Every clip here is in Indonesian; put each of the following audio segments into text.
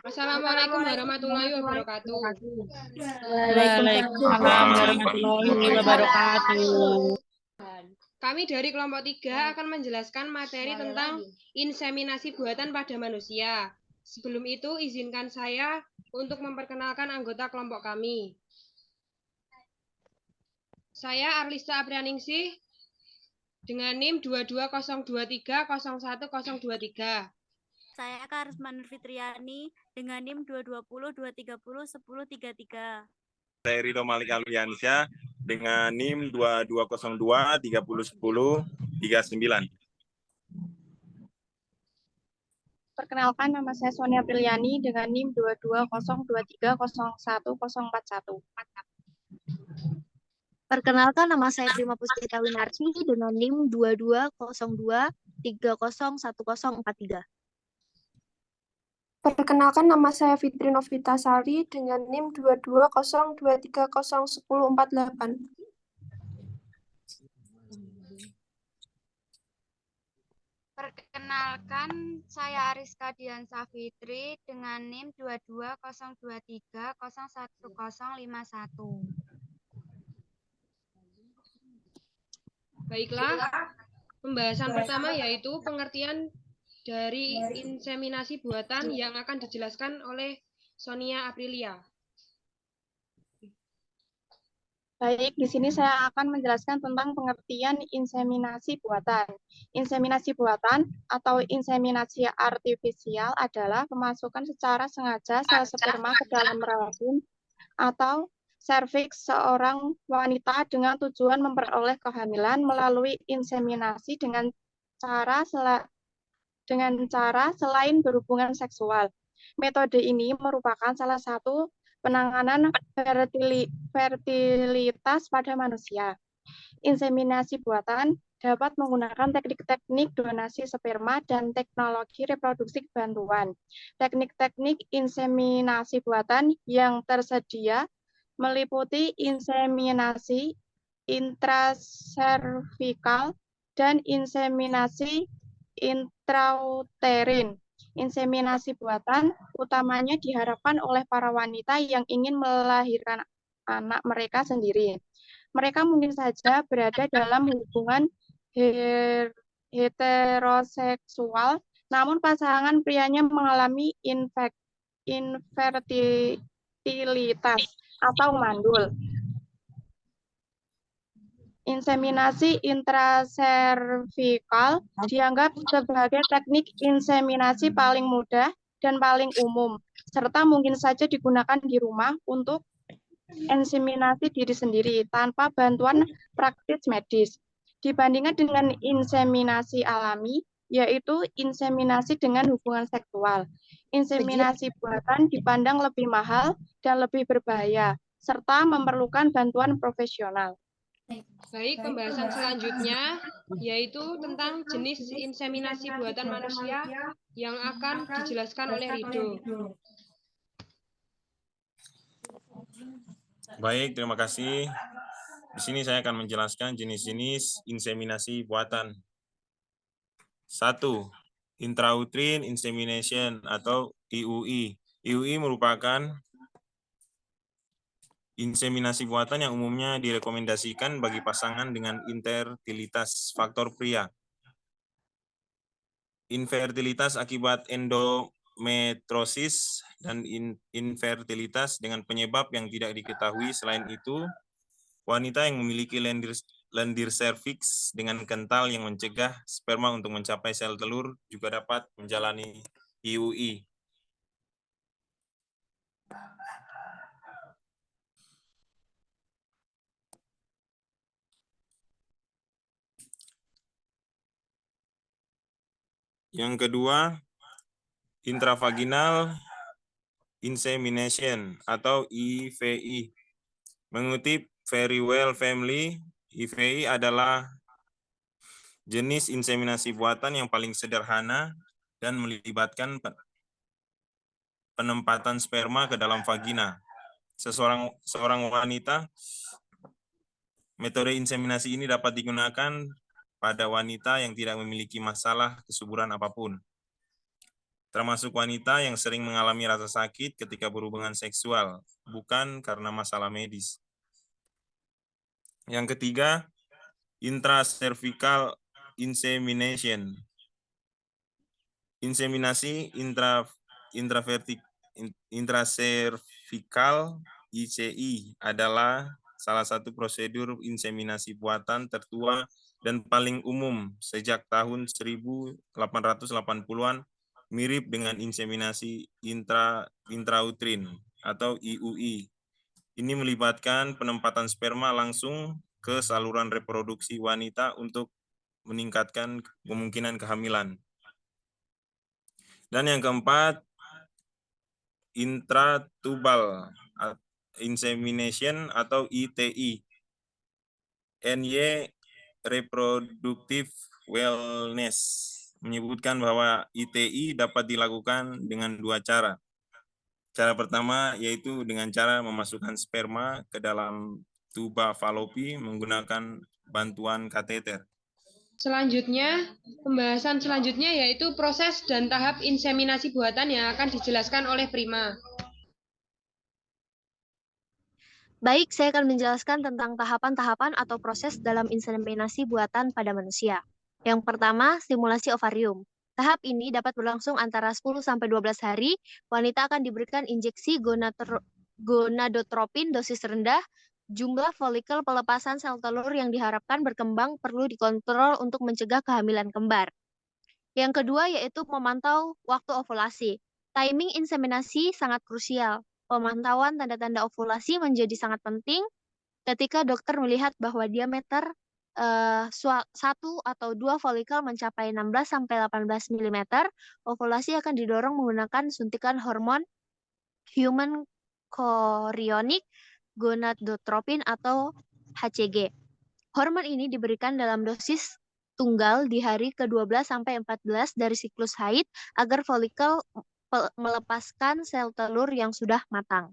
Assalamualaikum warahmatullahi wabarakatuh. Waalaikumsalam warahmatullahi wabarakatuh. Kami dari kelompok 3 akan menjelaskan materi tentang inseminasi buatan pada manusia. Sebelum itu, izinkan saya untuk memperkenalkan anggota kelompok kami. Saya Arlista Aprianingsih dengan NIM 220230101023. Saya Karisma Nur Fitriani dengan NIM 220 230 1033. Saya Rido Malik Alfiansyah dengan NIM 2202 3010 39. Perkenalkan, nama saya Sonia Apriliani dengan NIM 220230101041. Perkenalkan, nama saya Prima Puspita Winarsi dengan NIM 220230101043. Perkenalkan, nama saya Fitri Novitasari dengan NIM 220230101048. Perkenalkan, saya Ariska Diansa Fitri dengan NIM 220230101051. Baiklah, pembahasan pertama yaitu pengertian dari inseminasi buatan yang akan dijelaskan oleh Sonia Aprilia. Baik, di sini saya akan menjelaskan tentang pengertian inseminasi buatan. Inseminasi buatan atau inseminasi artifisial adalah pemasukan secara sengaja sel sperma ke dalam rahim atau serviks seorang wanita dengan tujuan memperoleh kehamilan melalui inseminasi dengan cara selain berhubungan seksual. Metode ini merupakan salah satu penanganan fertilitas pada manusia. Inseminasi buatan dapat menggunakan teknik-teknik donasi sperma dan teknologi reproduksi bantuan. Teknik-teknik inseminasi buatan yang tersedia meliputi inseminasi intraservikal dan inseminasi intrauterin. Inseminasi buatan utamanya diharapkan oleh para wanita yang ingin melahirkan anak mereka sendiri. Mereka mungkin saja berada dalam hubungan heteroseksual, namun pasangan prianya mengalami infertilitas atau mandul. Inseminasi intraservikal dianggap sebagai teknik inseminasi paling mudah dan paling umum, serta mungkin saja digunakan di rumah untuk inseminasi diri sendiri tanpa bantuan praktis medis. Dibandingkan dengan inseminasi alami, yaitu inseminasi dengan hubungan seksual. Inseminasi buatan dipandang lebih mahal dan lebih berbahaya, serta memerlukan bantuan profesional. Baik, pembahasan selanjutnya yaitu tentang jenis inseminasi buatan manusia yang akan dijelaskan oleh Rido. Baik, terima kasih. Di sini saya akan menjelaskan jenis-jenis inseminasi buatan. 1. Intrauterine insemination atau IUI. IUI merupakan inseminasi buatan yang umumnya direkomendasikan bagi pasangan dengan infertilitas faktor pria. Infertilitas akibat endometriosis dan infertilitas dengan penyebab yang tidak diketahui. Selain itu, wanita yang memiliki lendir serviks dengan kental yang mencegah sperma untuk mencapai sel telur juga dapat menjalani IUI. Yang kedua, intravaginal insemination atau IVI. Mengutip Very Well Family, IVI adalah jenis inseminasi buatan yang paling sederhana dan melibatkan penempatan sperma ke dalam vagina seorang wanita. Metode inseminasi ini dapat digunakan pada wanita yang tidak memiliki masalah kesuburan apapun. termasuk wanita yang sering mengalami rasa sakit ketika berhubungan seksual, bukan karena masalah medis. Yang ketiga, intracervical insemination. Inseminasi intracervical ICI adalah salah satu prosedur inseminasi buatan tertua dan paling umum sejak tahun 1880-an, mirip dengan inseminasi intrautrin atau IUI. Ini melibatkan penempatan sperma langsung ke saluran reproduksi wanita untuk meningkatkan kemungkinan kehamilan. Dan yang keempat, intratubal insemination atau ITI. NY Reproductive Wellness menyebutkan bahwa ITI dapat dilakukan dengan dua cara. Cara pertama yaitu dengan cara memasukkan sperma ke dalam tuba falopi menggunakan bantuan kateter. Selanjutnya, pembahasan selanjutnya yaitu proses dan tahap inseminasi buatan yang akan dijelaskan oleh Prima. Baik, saya akan menjelaskan tentang tahapan-tahapan atau proses dalam inseminasi buatan pada manusia. Yang pertama, stimulasi ovarium. Tahap ini dapat berlangsung antara 10-12 hari. Wanita akan diberikan injeksi gonadotropin dosis rendah. Jumlah folikel pelepasan sel telur yang diharapkan berkembang perlu dikontrol untuk mencegah kehamilan kembar. Yang kedua yaitu memantau waktu ovulasi. Timing inseminasi sangat krusial. Pemantauan tanda-tanda ovulasi menjadi sangat penting ketika dokter melihat bahwa diameter 1 atau 2 folikel mencapai 16-18 mm, ovulasi akan didorong menggunakan suntikan hormon human chorionic gonadotropin atau HCG. Hormon ini diberikan dalam dosis tunggal di hari ke-12 sampai 14 dari siklus haid agar folikel melepaskan sel telur yang sudah matang.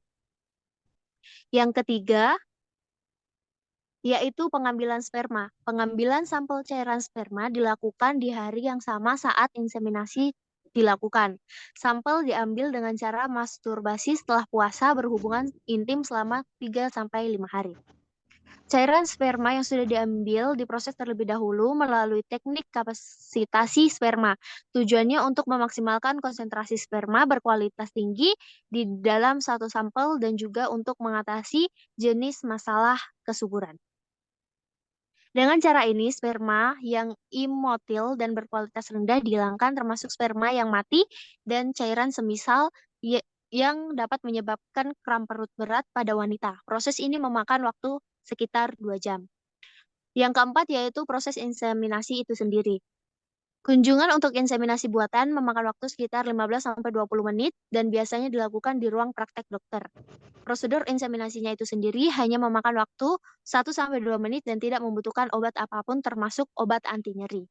Yang ketiga, yaitu pengambilan sperma. Pengambilan sampel cairan sperma dilakukan di hari yang sama saat inseminasi dilakukan. Sampel diambil dengan cara masturbasi setelah puasa berhubungan intim selama 3-5 hari. Cairan sperma yang sudah diambil diproses terlebih dahulu melalui teknik kapasitasi sperma. Tujuannya untuk memaksimalkan konsentrasi sperma berkualitas tinggi di dalam satu sampel dan juga untuk mengatasi jenis masalah kesuburan. Dengan cara ini, sperma yang immotil dan berkualitas rendah dihilangkan termasuk sperma yang mati dan cairan semisal yang dapat menyebabkan kram perut berat pada wanita. Proses ini memakan waktu sekitar 2 jam. Yang keempat yaitu proses inseminasi itu sendiri. Kunjungan untuk inseminasi buatan memakan waktu sekitar 15-20 menit dan biasanya dilakukan di ruang praktek dokter. Prosedur inseminasinya itu sendiri hanya memakan waktu 1-2 menit dan tidak membutuhkan obat apapun termasuk obat anti nyeri.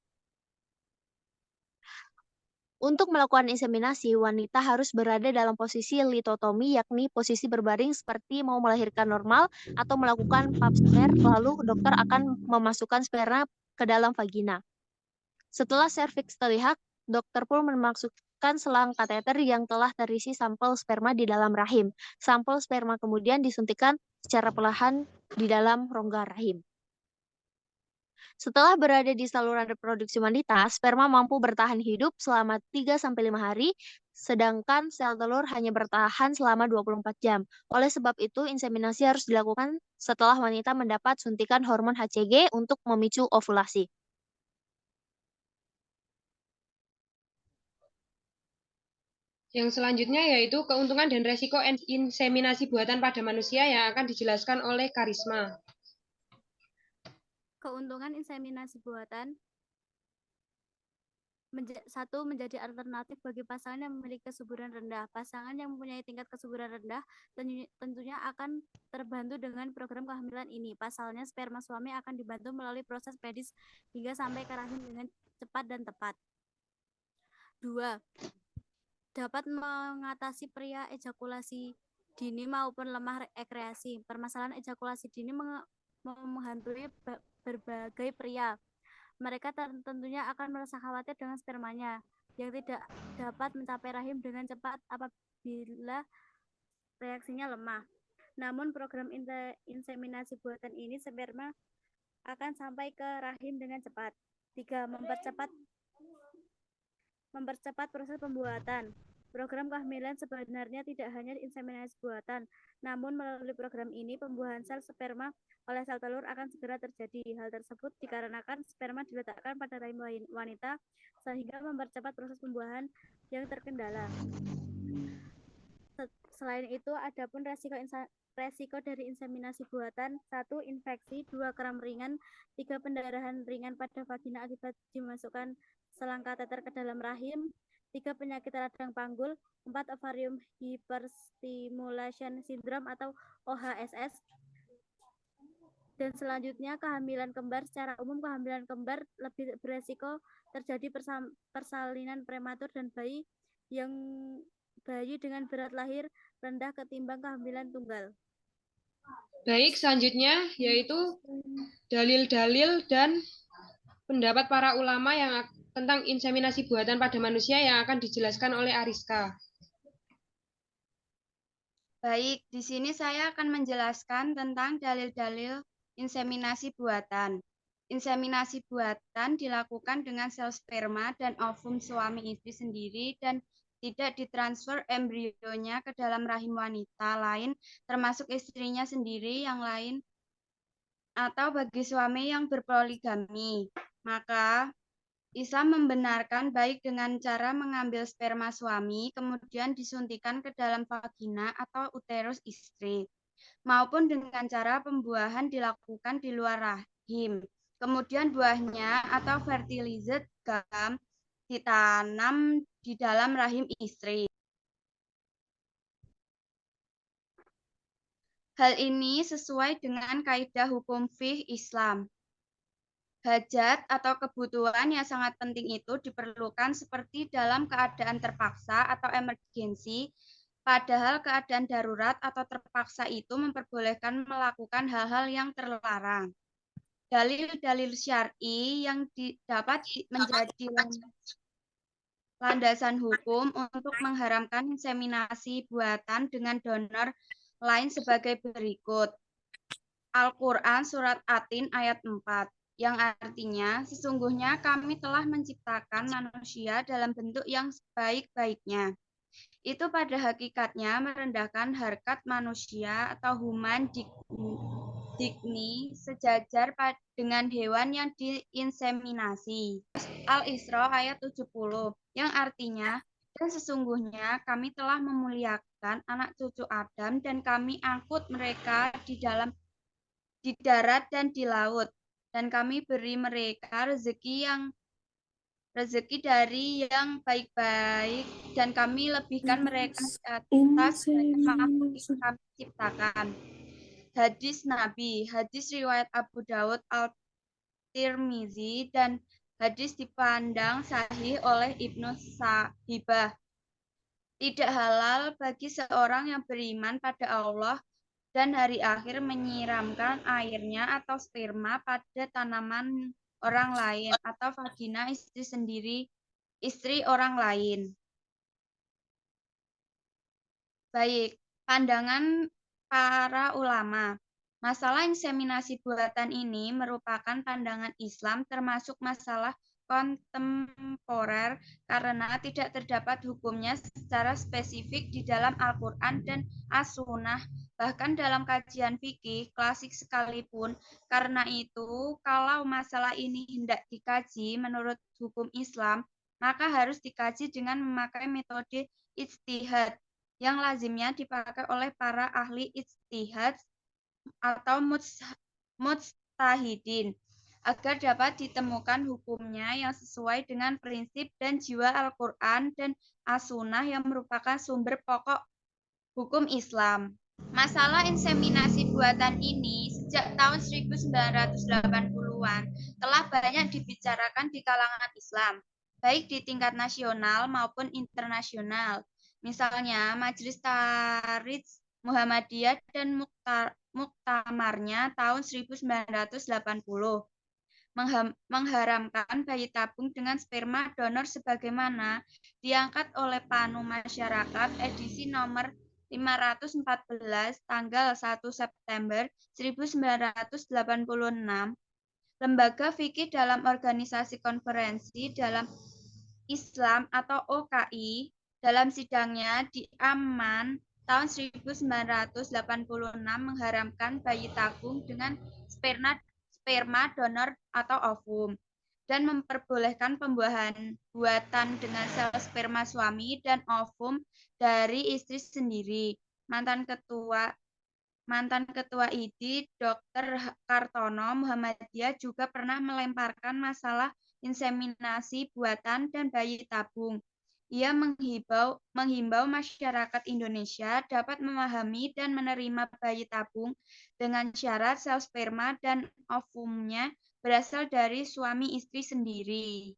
Untuk melakukan inseminasi, wanita harus berada dalam posisi litotomi, yakni posisi berbaring seperti mau melahirkan normal atau melakukan pap smear, lalu dokter akan memasukkan sperma ke dalam vagina. Setelah serviks terlihat, dokter pun memasukkan selang kateter yang telah terisi sampel sperma di dalam rahim. Sampel sperma kemudian disuntikkan secara perlahan di dalam rongga rahim. Setelah berada di saluran reproduksi wanita, sperma mampu bertahan hidup selama 3-5 hari, sedangkan sel telur hanya bertahan selama 24 jam. Oleh sebab itu, inseminasi harus dilakukan setelah wanita mendapat suntikan hormon HCG untuk memicu ovulasi. Yang selanjutnya yaitu keuntungan dan resiko inseminasi buatan pada manusia yang akan dijelaskan oleh Karisma. Keuntungan inseminasi buatan satu, menjadi alternatif bagi pasangan yang memiliki kesuburan rendah. Pasangan yang mempunyai tingkat kesuburan rendah tentunya akan terbantu dengan program kehamilan ini. Pasalnya, sperma suami akan dibantu melalui proses medis hingga sampai ke rahim dengan cepat dan tepat. 2. Dapat mengatasi pria ejakulasi dini maupun lemah ekreasi. Permasalahan ejakulasi dini menghantui berbagai pria. Mereka tentunya akan merasa khawatir dengan spermanya. yang tidak dapat mencapai rahim dengan cepat apabila reaksinya lemah. Namun program inseminasi buatan ini sperma akan sampai ke rahim dengan cepat. 3. Mempercepat proses pembuatan. Program kehamilan sebenarnya tidak hanya inseminasi buatan, namun melalui program ini pembuahan sel sperma oleh sel telur akan segera terjadi. Hal tersebut dikarenakan sperma diletakkan pada rahim wanita sehingga mempercepat proses pembuahan yang terkendala. Selain itu, adapun resiko dari inseminasi buatan: 1. Infeksi, 2. Kram ringan, 3. Pendarahan ringan pada vagina akibat dimasukkan selang kateter ke dalam rahim, 3. Penyakit radang panggul, 4. Ovarium hyperstimulation syndrome atau OHSS. Dan selanjutnya, kehamilan kembar. Secara umum, kehamilan kembar lebih beresiko terjadi persalinan prematur dan bayi dengan berat lahir rendah ketimbang kehamilan tunggal. Baik, selanjutnya yaitu dalil-dalil dan pendapat para ulama yang tentang inseminasi buatan pada manusia yang akan dijelaskan oleh Ariska. Baik, di sini saya akan menjelaskan tentang dalil-dalil inseminasi buatan. Inseminasi buatan dilakukan dengan sel sperma dan ovum suami istri sendiri dan tidak ditransfer embrionya ke dalam rahim wanita lain, termasuk istrinya sendiri yang lain, atau bagi suami yang berpoligami. Maka Islam membenarkan baik dengan cara mengambil sperma suami, kemudian disuntikan ke dalam vagina atau uterus istri, maupun dengan cara pembuahan dilakukan di luar rahim. Kemudian buahnya atau fertilized gam ditanam di dalam rahim istri. Hal ini sesuai dengan kaidah hukum fiqh Islam. Hajat atau kebutuhan yang sangat penting itu diperlukan seperti dalam keadaan terpaksa atau emergensi, padahal keadaan darurat atau terpaksa itu memperbolehkan melakukan hal-hal yang terlarang. Dalil-dalil syar'i yang dapat menjadi landasan hukum untuk mengharamkan inseminasi buatan dengan donor lain sebagai berikut. Al-Quran Surat At-Tin ayat 4, yang artinya, sesungguhnya kami telah menciptakan manusia dalam bentuk yang sebaik-baiknya. Itu pada hakikatnya merendahkan harkat manusia atau human dignity sejajar dengan hewan yang diinseminasi. Al-Isra ayat 70, yang artinya, dan sesungguhnya kami telah memuliakan anak cucu Adam dan kami angkut mereka di darat dan di laut, dan kami beri mereka rezeki dari yang baik-baik, dan kami lebihkan mereka di atas banyak makhluk yang kami ciptakan. Hadis Nabi, hadis riwayat Abu Dawud, Al-Tirmizi, dan hadis dipandang sahih oleh Ibnu Sahibah. Tidak halal bagi seorang yang beriman pada Allah dan hari akhir menyiramkan airnya atau sperma pada tanaman orang lain atau vagina istri orang lain. Baik, pandangan para ulama. Masalah inseminasi buatan ini merupakan pandangan Islam termasuk masalah kontemporer karena tidak terdapat hukumnya secara spesifik di dalam Al-Quran dan As-Sunnah, bahkan dalam kajian fikih klasik sekalipun. Karena itu, kalau masalah ini hendak dikaji menurut hukum Islam, maka harus dikaji dengan memakai metode ijtihad yang lazimnya dipakai oleh para ahli ijtihad atau mujtahidin, agar dapat ditemukan hukumnya yang sesuai dengan prinsip dan jiwa Al-Quran dan As-Sunnah yang merupakan sumber pokok hukum Islam. Masalah inseminasi buatan ini sejak tahun 1980-an telah banyak dibicarakan di kalangan Islam, baik di tingkat nasional maupun internasional. Misalnya, Majelis Tarikh Muhammadiyah dan Muktamarnya tahun 1980. mengharamkan bayi tabung dengan sperma donor sebagaimana diangkat oleh Panu Masyarakat edisi nomor 514 tanggal 1 September 1986, Lembaga Fikih dalam Organisasi Konferensi dalam Islam atau OKI dalam sidangnya di Amman tahun 1986 mengharamkan bayi tabung dengan sperma donor atau ovum dan memperbolehkan pembuahan buatan dengan sel sperma suami dan ovum dari istri sendiri. Mantan Ketua ID, Dr. Kartono Muhammadiyah juga pernah melemparkan masalah inseminasi buatan dan bayi tabung. Ia menghimbau masyarakat Indonesia dapat memahami dan menerima bayi tabung dengan syarat sel sperma dan ovumnya berasal dari suami istri sendiri.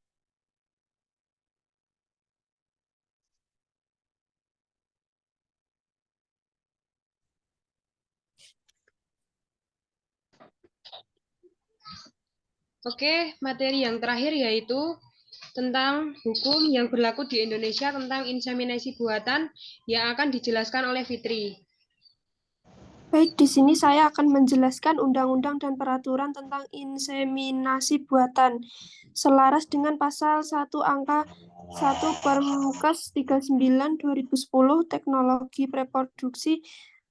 Oke, materi yang terakhir yaitu tentang hukum yang berlaku di Indonesia tentang inseminasi buatan yang akan dijelaskan oleh Fitri. Baik, di sini saya akan menjelaskan undang-undang dan peraturan tentang inseminasi buatan. Selaras dengan pasal 1 angka 1 Permenkes 39/2010, teknologi reproduksi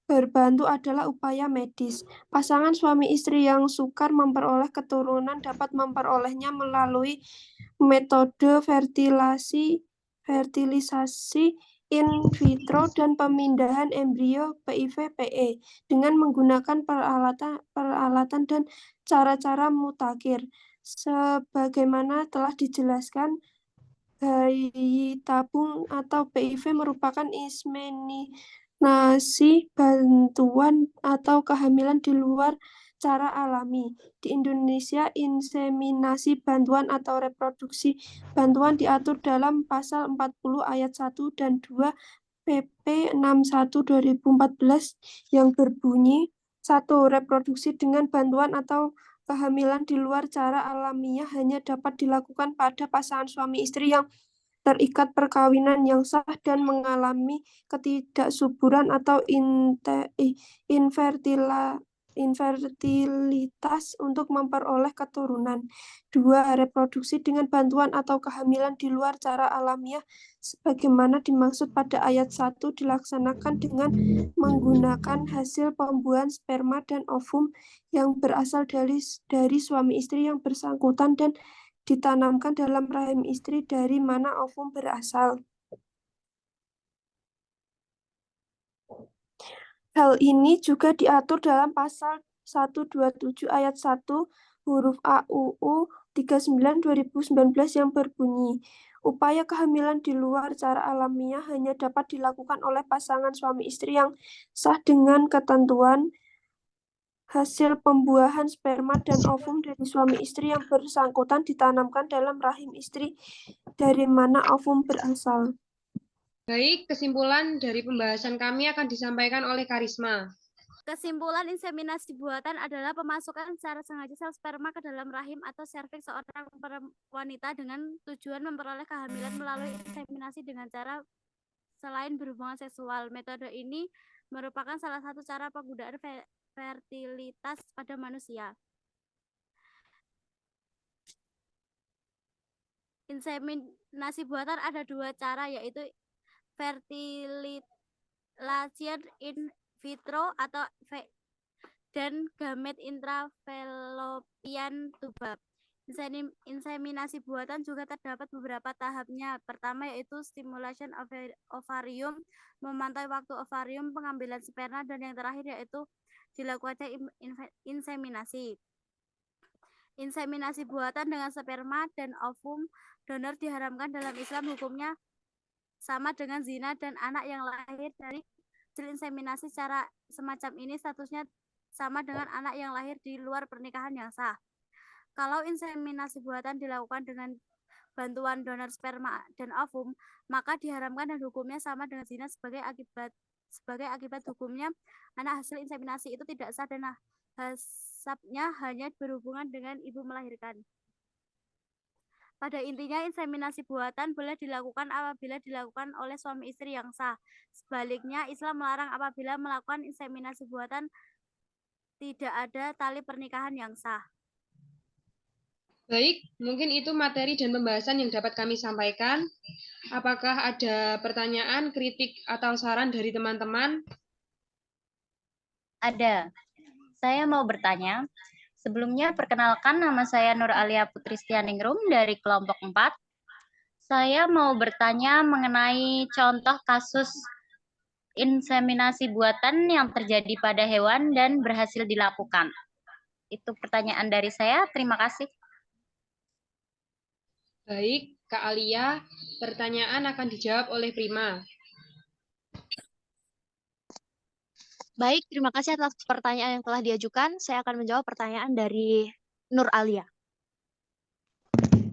berbantu adalah upaya medis. Pasangan suami istri yang sukar memperoleh keturunan dapat memperolehnya melalui metode fertilisasi in vitro dan pemindahan embrio PIV-PE dengan menggunakan peralatan dan cara-cara mutakhir. Sebagaimana telah dijelaskan, bayi tabung atau PIV merupakan inseminasi bantuan atau kehamilan di luar cara alami. Di Indonesia, inseminasi bantuan atau reproduksi bantuan diatur dalam pasal 40 ayat 1 dan 2 PP 61/2014 yang berbunyi 1. Reproduksi dengan bantuan atau kehamilan di luar cara alamiah hanya dapat dilakukan pada pasangan suami istri yang terikat perkawinan yang sah dan mengalami ketidaksuburan atau infertilitas untuk memperoleh keturunan. 2. Reproduksi dengan bantuan atau kehamilan di luar cara alamiah sebagaimana dimaksud pada ayat 1 dilaksanakan dengan menggunakan hasil pembuahan sperma dan ovum yang berasal dari suami istri yang bersangkutan dan ditanamkan dalam rahim istri dari mana ovum berasal. Hal ini juga diatur dalam pasal 127 ayat 1 huruf A UU 39/2019 yang berbunyi, upaya kehamilan di luar cara alamiah hanya dapat dilakukan oleh pasangan suami istri yang sah dengan ketentuan hasil pembuahan sperma dan ovum dari suami istri yang bersangkutan ditanamkan dalam rahim istri dari mana ovum berasal. Baik, kesimpulan dari pembahasan kami akan disampaikan oleh Karisma. Kesimpulan inseminasi buatan adalah pemasukan secara sengaja sel sperma ke dalam rahim atau serviks seorang wanita dengan tujuan memperoleh kehamilan melalui inseminasi dengan cara selain berhubungan seksual. Metode ini merupakan salah satu cara penggunaan fertilitas pada manusia. Inseminasi buatan ada dua cara, yaitu fertilization in vitro atau dan gamet intrafellopian tubal. Inseminasi buatan juga terdapat beberapa tahapnya. Pertama yaitu stimulation ovarium, memantau waktu ovarium, pengambilan sperma, dan yang terakhir yaitu dilakukannya inseminasi. Inseminasi buatan dengan sperma dan ovum donor diharamkan dalam Islam. Hukumnya sama dengan zina, dan anak yang lahir dari hasil inseminasi secara semacam ini statusnya sama dengan anak yang lahir di luar pernikahan yang sah. Kalau inseminasi buatan dilakukan dengan bantuan donor sperma dan ovum, maka diharamkan dan hukumnya sama dengan zina. Sebagai akibat hukumnya, anak hasil inseminasi itu tidak sah dan hasabnya hanya berhubungan dengan ibu melahirkan. Pada intinya, inseminasi buatan boleh dilakukan apabila dilakukan oleh suami istri yang sah. Sebaliknya, Islam melarang apabila melakukan inseminasi buatan tidak ada tali pernikahan yang sah. Baik, mungkin itu materi dan pembahasan yang dapat kami sampaikan. Apakah ada pertanyaan, kritik, atau saran dari teman-teman? Ada. Saya mau bertanya. Sebelumnya, perkenalkan nama saya Nur Alia Putristianingrum dari kelompok 4. Saya mau bertanya mengenai contoh kasus inseminasi buatan yang terjadi pada hewan dan berhasil dilakukan. Itu pertanyaan dari saya. Terima kasih. Baik, Kak Alia, pertanyaan akan dijawab oleh Prima. Baik, terima kasih atas pertanyaan yang telah diajukan. Saya akan menjawab pertanyaan dari Nur Alia.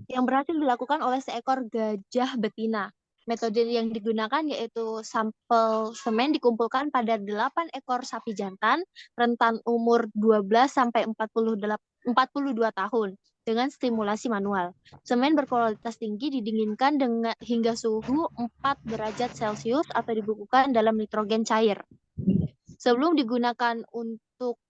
Yang berhasil dilakukan oleh seekor gajah betina. Metode yang digunakan yaitu sampel semen dikumpulkan pada 8 ekor sapi jantan, rentan umur 12 sampai 42 tahun, dengan stimulasi manual. Semen berkualitas tinggi didinginkan hingga suhu 4 derajat Celcius atau dibekukan dalam nitrogen cair. Sebelum digunakan untuk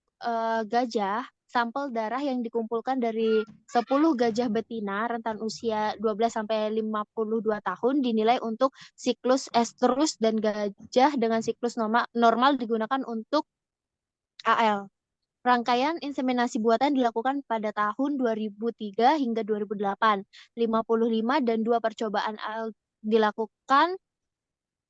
gajah, sampel darah yang dikumpulkan dari 10 gajah betina rentan usia 12 sampai 52 tahun dinilai untuk siklus estrus dan gajah dengan siklus normal digunakan untuk AL. Rangkaian inseminasi buatan dilakukan pada tahun 2003 hingga 2008. 55 dan 2 percobaan AL dilakukan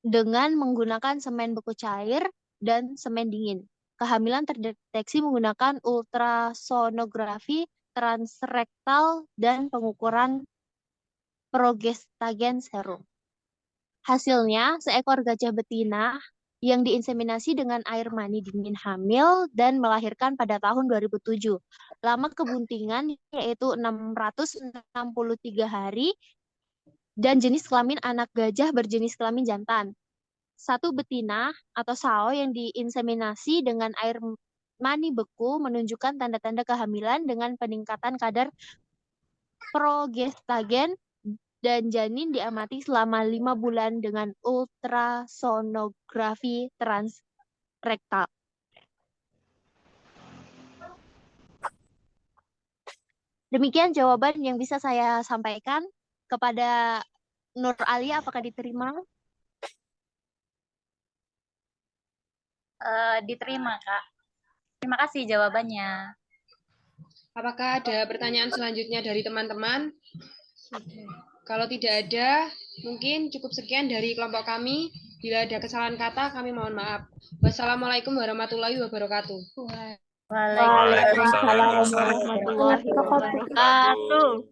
dengan menggunakan semen beku cair dan semen dingin. Kehamilan terdeteksi menggunakan ultrasonografi transrektal dan pengukuran progestagen serum. Hasilnya, seekor gajah betina yang diinseminasi dengan air mani dingin hamil dan melahirkan pada tahun 2007. Lama kebuntingan yaitu 663 hari dan jenis kelamin anak gajah berjenis kelamin jantan. Satu betina atau sao yang diinseminasi dengan air mani beku menunjukkan tanda-tanda kehamilan dengan peningkatan kadar progestagen dan janin diamati selama 5 bulan dengan ultrasonografi transrektal. Demikian jawaban yang bisa saya sampaikan kepada Nur Alia. Apakah diterima? Diterima, Kak. Terima kasih jawabannya. Apakah ada pertanyaan selanjutnya dari teman-teman? Kalau tidak ada, mungkin cukup sekian dari kelompok kami. Bila ada kesalahan kata, kami mohon maaf. Wassalamualaikum warahmatullahi wabarakatuh. Waalaikumsalam warahmatullahi wabarakatuh.